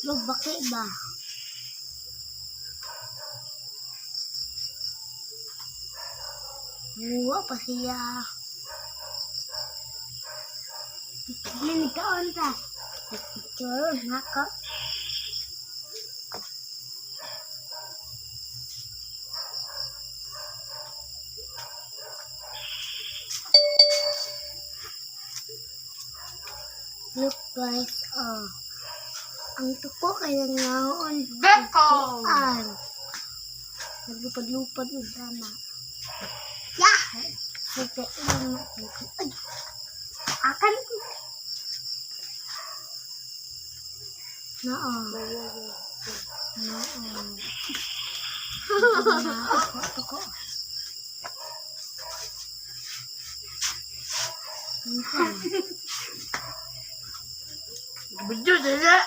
Lubaki ba? Buwa pa siya. Minikaon ta. Picture, nako. Look guys, oh. Ang tuko kaya ngaon. Beko! Naglupad-lupad mo sana. Yeah! Nagkailan natin. Ay! Akan ko. Noo. Tuko. Video dala.